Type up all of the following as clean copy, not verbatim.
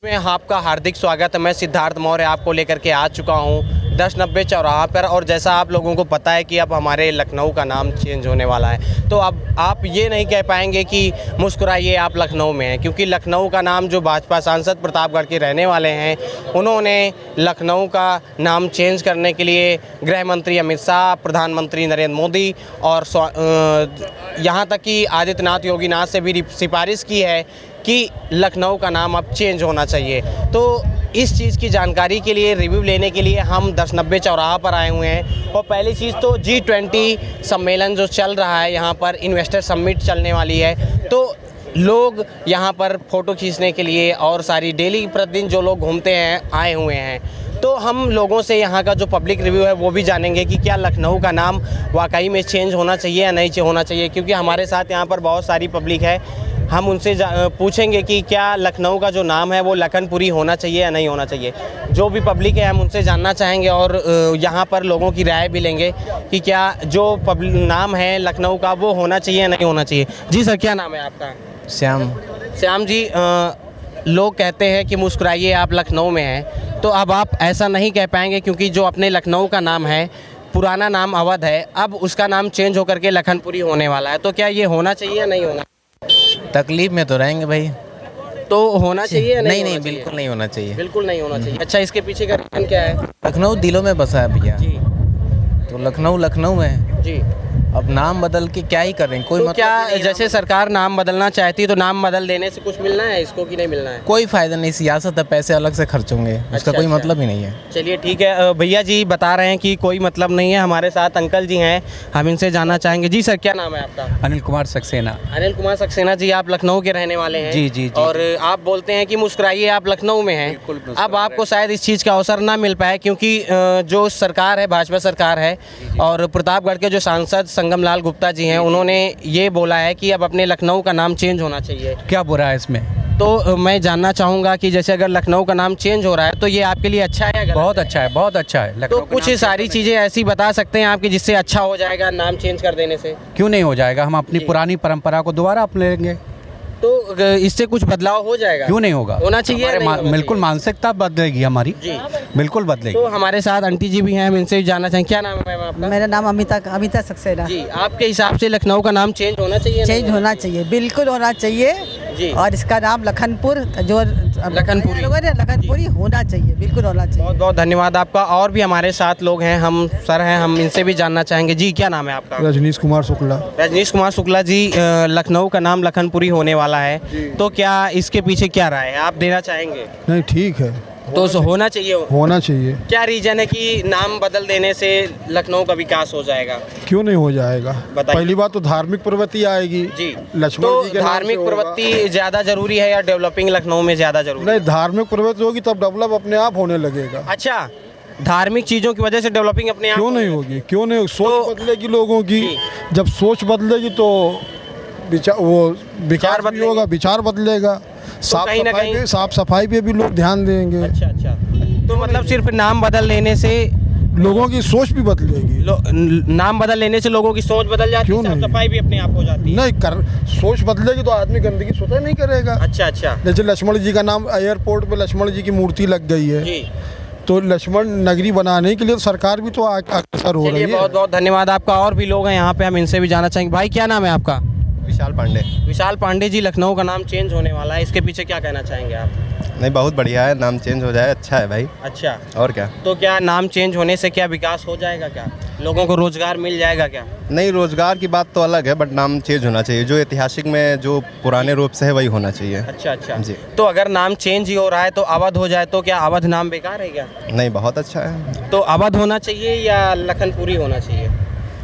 में आपका हार्दिक स्वागत है। मैं सिद्धार्थ मौर्य आपको लेकर के आ चुका हूँ 1090 चौराहा पर। और जैसा आप लोगों को पता है कि अब हमारे लखनऊ का नाम चेंज होने वाला है, तो अब आप ये नहीं कह पाएंगे कि मुस्कुराइए आप लखनऊ में हैं, क्योंकि लखनऊ का नाम जो भाजपा सांसद प्रतापगढ़ के रहने वाले हैं, उन्होंने लखनऊ का नाम चेंज करने के लिए गृह मंत्री अमित शाह, प्रधानमंत्री नरेंद्र मोदी और यहाँ तक कि आदित्यनाथ योगीनाथ से भी सिफारिश की है कि लखनऊ का नाम अब चेंज होना चाहिए। तो इस चीज़ की जानकारी के लिए, रिव्यू लेने के लिए हम 1090 चौराहा पर आए हुए हैं। और पहली चीज़ तो G20 सम्मेलन जो चल रहा है, यहाँ पर इन्वेस्टर समिट चलने वाली है, तो लोग यहाँ पर फ़ोटो खींचने के लिए और सारी डेली प्रतिदिन जो लोग घूमते हैं आए हुए हैं। तो हम लोगों से यहाँ का जो पब्लिक रिव्यू है वो भी जानेंगे कि क्या लखनऊ का नाम वाकई में चेंज होना चाहिए या नहीं होना चाहिए, क्योंकि हमारे साथ यहाँ पर बहुत सारी पब्लिक है। हम उनसे पूछेंगे कि क्या लखनऊ का जो नाम है वो लखनपुरी होना चाहिए या नहीं होना चाहिए। जो भी पब्लिक है हम उनसे जानना चाहेंगे और यहाँ पर लोगों की राय भी लेंगे कि क्या जो नाम है लखनऊ का वो होना चाहिए या नहीं होना चाहिए। जी सर, क्या नाम है आपका? श्याम जी, लोग कहते हैं कि मुस्कुराइए आप लखनऊ में हैं, तो अब आप ऐसा नहीं कह पाएंगे क्योंकि जो अपने लखनऊ का नाम है, पुराना नाम अवध है, अब उसका नाम चेंज होकर के लखनपुरी होने वाला है, तो क्या ये होना चाहिए या नहीं होना? तकलीफ में तो रहेंगे भाई, तो होना चाहिए या नहीं? नहीं, बिल्कुल नहीं होना चाहिए, बिल्कुल नहीं होना चाहिए। अच्छा, इसके पीछे का रीजन क्या है? लखनऊ दिलों में बसा है भैया जी, तो लखनऊ है जी। अब नाम बदल के क्या ही कर रहे हैं, कोई तो मतलब क्या नहीं। जैसे सरकार नाम बदलना चाहती तो नाम बदल देने से कुछ मिलना है इसको कि नहीं मिलना है? कोई फायदा नहीं, सियासत है, पैसे अलग से खर्च होंगे, उसका कोई मतलब ही नहीं है। चलिए ठीक है, भैया जी बता रहे हैं कि कोई मतलब नहीं है। हमारे साथ अंकल जी हैं, हम इनसे जानना चाहेंगे। जी सर, क्या नाम है आपका? अनिल कुमार सक्सेना। अनिल कुमार सक्सेना जी, आप लखनऊ के रहने वाले हैं? जी, जी, जी। और आप बोलते हैं कि मुस्कुराइए आप लखनऊ में हैं। अब आपको शायद इस चीज़ का अवसर ना मिल पाए क्योंकि जो सरकार है, भाजपा सरकार है, और प्रतापगढ़ के जो सांसद संगम लाल गुप्ता जी हैं, उन्होंने ये बोला है कि अब अपने लखनऊ का नाम चेंज होना चाहिए। क्या बुरा है इसमें? तो मैं जानना चाहूँगा कि जैसे अगर लखनऊ का नाम चेंज हो रहा है तो ये आपके लिए अच्छा है या गलत? बहुत अच्छा है, बहुत अच्छा है। तो कुछ सारी चीज़ें ऐसी बता सकते हैं आपकी जिससे अच्छा हो जाएगा नाम चेंज कर देने से? क्यों नहीं हो जाएगा, हम अपनी पुरानी परंपरा को दोबारा अपने लेंगे, तो इससे कुछ बदलाव हो जाएगा? क्यों नहीं होगा, होना चाहिए या नहीं होना बिल्कुल चाहिए? मानसिकता बदलेगी हमारी जी, बिल्कुल बदलेगी। तो हमारे साथ आंटी जी भी हैं, हम इनसे भी जानना चाहेंगे। क्या नाम है मैम आपका? मेरा नाम अमिता सक्सेना। जी, आपके हिसाब से लखनऊ का नाम चेंज होना चाहिए? चेंज होना चाहिए, बिल्कुल होना चाहिए जी। और इसका नाम लखनपुर जो लखनपुरी होना चाहिए, बिल्कुल होना चाहिए। बहुत बहुत धन्यवाद आपका। और भी हमारे साथ लोग हैं, हम सर हैं, हम इनसे भी जानना चाहेंगे। जी, क्या नाम है आपका? रजनीश कुमार शुक्ला। रजनीश कुमार शुक्ला जी, लखनऊ का नाम लखनपुरी होने वाला है, तो क्या इसके पीछे क्या राय है, आप देना चाहेंगे? नहीं, ठीक है, तो होना चाहिए। होना चाहिए। क्या रीजन है कि नाम बदल देने से लखनऊ का विकास हो जाएगा? क्यों नहीं हो जाएगा? बताइए। पहली बात तो धार्मिक प्रवृत्ति आएगी जी, लक्ष्मण तो जी के नाम से धार्मिक होगा। प्रवृत्ति ज्यादा जरूरी है या डेवलपिंग लखनऊ में ज्यादा जरूरी? नहीं, धार्मिक प्रवृत्ति होगी तब डेवलप अपने आप होने लगेगा। अच्छा, धार्मिक चीजों की वजह से डेवलपिंग अपने आप क्यों नहीं होगी? क्यों नहीं? सोच बदलेगी लोगों की, जब सोच बदलेगी तो विचार बदलेंगे। भी होगा, विचार बदलेगा, साफ सफाई पे भी लोग ध्यान देंगे। अच्छा, तो मतलब सिर्फ नाम बदल लेने से लोगों की सोच भी बदलेगी। नाम बदल लेने से लोगों की सोच बदल जाती है, साफ सफाई भी अपने आप हो जाती है? नहीं, सोच बदलेगी तो आदमी गंदगी स्वतः नहीं करेगा। अच्छा। जैसे लक्ष्मण जी का नाम, एयरपोर्ट पे लक्ष्मण जी की मूर्ति लग गई है जी, तो लक्ष्मण नगरी बनाने के लिए सरकार भी तो अग्रसर हो रही है। बहुत बहुत धन्यवाद आपका। और भी लोग हैं यहाँ पे, हम इनसे भी जानना चाहेंगे। भाई, क्या नाम है आपका? विशाल पांडे जी, लखनऊ का नाम चेंज होने वाला है, इसके पीछे क्या कहना चाहेंगे आप? नहीं, बहुत बढ़िया है, नाम चेंज हो जाए, अच्छा है भाई। अच्छा, और क्या? तो क्या नाम चेंज होने से क्या विकास हो जाएगा, क्या लोगों को रोजगार मिल जाएगा क्या? नहीं, रोजगार की बात तो अलग है, बट नाम चेंज होना चाहिए। जो ऐतिहासिक में जो पुराने रूप से है वही होना चाहिए। अच्छा जी। तो अगर नाम चेंज ही हो रहा है तो अवध हो जाए तो क्या अवध नाम बेकार है क्या? नहीं, बहुत अच्छा है। तो अवध होना चाहिए या लखनपुरी होना चाहिए?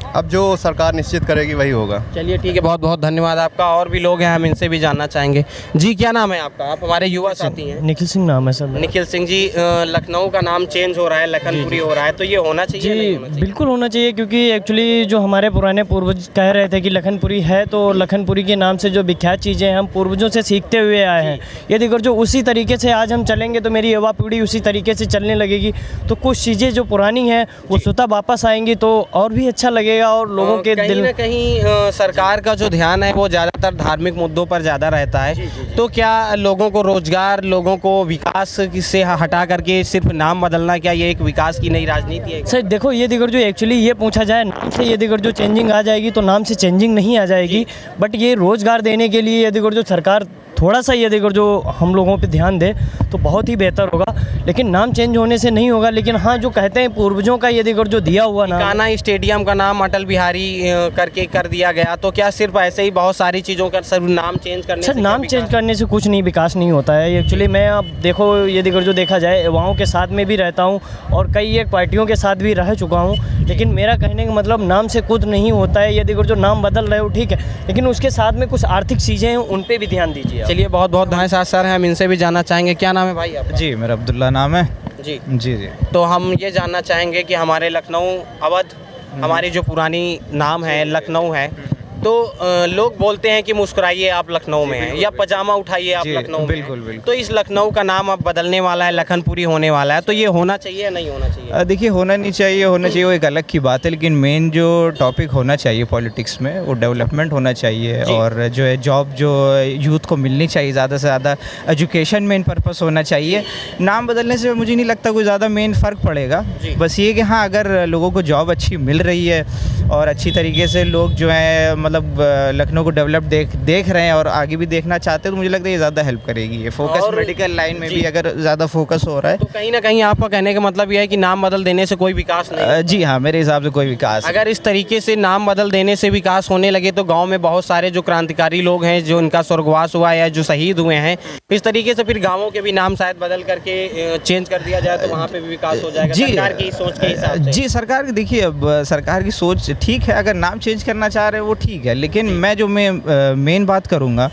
अब जो सरकार निश्चित करेगी वही होगा। चलिए ठीक है, बहुत बहुत धन्यवाद आपका। और भी लोग हैं, हम इनसे भी जानना चाहेंगे। जी, क्या नाम है आपका? आप हमारे युवा साथी हैं। निखिल सिंह नाम है सर। निखिल सिंह जी, लखनऊ का नाम चेंज हो रहा है, लखनपुरी हो रहा है, तो ये होना चाहिए नहीं होना चाहिए? बिल्कुल होना चाहिए, क्योंकि एक्चुअली जो हमारे पुराने पूर्वज कह रहे थे कि लखनपुरी है, तो लखनपुरी के नाम से जो विख्यात चीज़ें हम पूर्वजों से सीखते हुए आए हैं, यदि अगर जो उसी तरीके से आज हम चलेंगे तो मेरी युवा पीढ़ी उसी तरीके से चलने लगेगी, तो कुछ चीज़ें जो पुरानी हैं वो स्वतः वापस आएंगी तो और भी अच्छा लगेगा। लगेगा और लोगों के कहीं दिल ना कहीं सरकार का जो ध्यान है वो ज़्यादातर धार्मिक मुद्दों पर ज़्यादा रहता है। तो क्या लोगों को रोजगार, लोगों को विकास से हटा करके सिर्फ नाम बदलना, क्या ये एक विकास की नई राजनीति है? सर देखो, ये दिगर जो एक्चुअली ये पूछा जाए नाम से, ये दिगर जो चेंजिंग आ जाएगी तो नाम से चेंजिंग नहीं आ जाएगी, बट ये रोज़गार देने के लिए ये दिगर जो सरकार थोड़ा सा ये दिगर जो हम लोगों पे ध्यान दे तो बहुत ही बेहतर होगा। लेकिन नाम चेंज होने से नहीं होगा, लेकिन हाँ जो कहते हैं पूर्वजों का ये दिगर जो दिया हुआ नाम, कान्हा स्टेडियम का नाम अटल बिहारी करके कर दिया गया, तो क्या सिर्फ ऐसे ही बहुत सारी चीज़ों का सिर्फ नाम चेंज करने सर से नाम क्या चेंज विकास? करने से कुछ नहीं विकास नहीं होता है एक्चुअली। मैं अब देखो ये दिगर जो देखा जाए, युवाओं के साथ में भी रहता हूँ और कई एक पार्टियों के साथ भी रह चुका हूँ, लेकिन मेरा कहने का मतलब नाम से कुछ नहीं होता है। ये दिगर जो नाम बदल रहे हो ठीक है, लेकिन उसके साथ में कुछ आर्थिक चीज़ें हैं उन पर भी ध्यान दीजिए। चलिए, बहुत बहुत हमारे साथ सर हैं, हम इनसे भी जानना चाहेंगे। क्या नाम है भाई आपका? जी, मेरा अब्दुल्ला नाम है। जी जी जी। तो हम ये जानना चाहेंगे कि हमारे लखनऊ अवध, हमारी जो पुरानी नाम है लखनऊ है, तो लोग बोलते हैं कि मुस्कुराइए आप लखनऊ में हैं, या पजामा उठाइए आप जी, लखनऊ में बिल्कुल, हैं। बिल्कुल। तो इस लखनऊ का नाम अब बदलने वाला है, लखनपुरी होने वाला है, तो ये होना चाहिए या नहीं होना चाहिए? देखिए, होना नहीं चाहिए, होना चाहिए वो एक अलग की बात है, लेकिन मेन जो टॉपिक होना चाहिए पॉलिटिक्स में वो डेवलपमेंट होना चाहिए, और जो है जॉब जो यूथ को मिलनी चाहिए, ज़्यादा से ज़्यादा एजुकेशन मेन पर्पस होना चाहिए। नाम बदलने से मुझे नहीं लगता कोई ज़्यादा मेन फ़र्क पड़ेगा। बस ये कि हाँ, अगर लोगों को जॉब अच्छी मिल रही है और अच्छी तरीके से लोग जो है मतलब लखनऊ को डेवलप देख रहे हैं और आगे भी देखना चाहते हैं, तो मुझे लगता है ये ज़्यादा हेल्प करेगी। ये फोकस और मेडिकल लाइन में भी अगर ज़्यादा फोकस हो रहा है तो कहीं ना कहीं आपका कहने का मतलब ये है कि नाम बदल देने से कोई विकास नहीं? जी हाँ, मेरे हिसाब से कोई विकास अगर इस तरीके से नाम बदल देने से विकास होने लगे तो गांव में बहुत सारे जो क्रांतिकारी लोग हैं, जो इनका स्वर्गवास हुआ या जो शहीद हुए हैं, इस तरीके से फिर गांवों के भी नाम शायद बदल करके चेंज कर दिया जाए तो वहाँ पे भी विकास हो जाएगा। जी, सरकार की सोच के हिसाब से। जी, सरकार की देखिए, अब सरकार की सोच ठीक है, अगर नाम चेंज करना चाह रहे हैं वो ठीक है, लेकिन मैं जो मेन बात करूँगा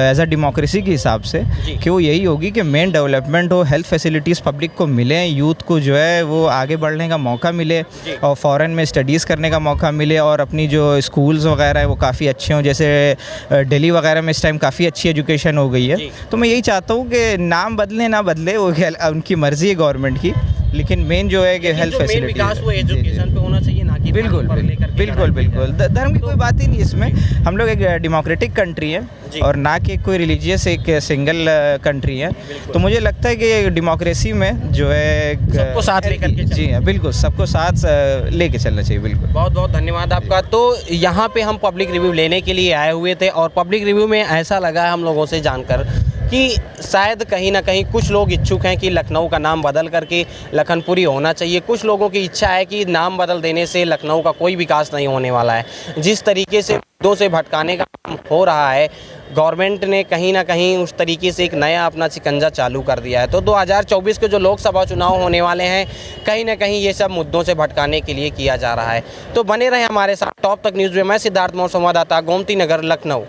एज अ डेमोक्रेसी के हिसाब से कि वो यही होगी कि मेन डेवलपमेंट हो, हेल्थ फैसिलिटीज़ पब्लिक को मिले, यूथ को जो है वो आगे बढ़ने का मौका मिले और फॉरेन में स्टडीज़ करने का मौका मिले, और अपनी जो स्कूल्स वगैरह है वो काफ़ी अच्छे हों। जैसे दिल्ली वगैरह में इस टाइम काफ़ी अच्छी एजुकेशन हो गई है, तो मैं यही चाहता हूँ कि नाम बदले ना बदले वो उनकी मर्ज़ी है गवर्नमेंट की, लेकिन मेन जो है कि हेल्थ फैसिलिटी, विकास वो एजुकेशन पे होना चाहिए, ना कि बिल्कुल बिल्कुल बिल्कुल। धर्म की कोई बात ही नहीं इसमें, हम लोग एक डेमोक्रेटिक कंट्री है और ना कि कोई रिलीजियस एक सिंगल कंट्री है, तो मुझे लगता है कि डेमोक्रेसी में जो है सबको साथ लेकर के जी हाँ, बिल्कुल सबको साथ लेके चलना चाहिए। बिल्कुल, बहुत बहुत धन्यवाद आपका। तो यहाँ पे हम पब्लिक रिव्यू लेने के लिए आए हुए थे और पब्लिक रिव्यू में ऐसा लगा हम लोगों से जानकर कि शायद कहीं ना कहीं कुछ लोग इच्छुक हैं कि लखनऊ का नाम बदल करके लखनपुरी होना चाहिए। कुछ लोगों की इच्छा है कि नाम बदल देने से लखनऊ का कोई विकास नहीं होने वाला है। जिस तरीके से मुद्दों से भटकाने का काम हो रहा है, गवर्नमेंट ने कहीं ना कहीं उस तरीके से एक नया अपना शिकंजा चालू कर दिया है। तो 2024 के जो लोकसभा चुनाव होने वाले हैं, कहीं ना कहीं ये सब मुद्दों से भटकाने के लिए किया जा रहा है। तो बने रहे हमारे साथ टॉप तक न्यूज़ में। मैं सिद्धार्थ मौर्य, संवाददाता, गोमती नगर, लखनऊ।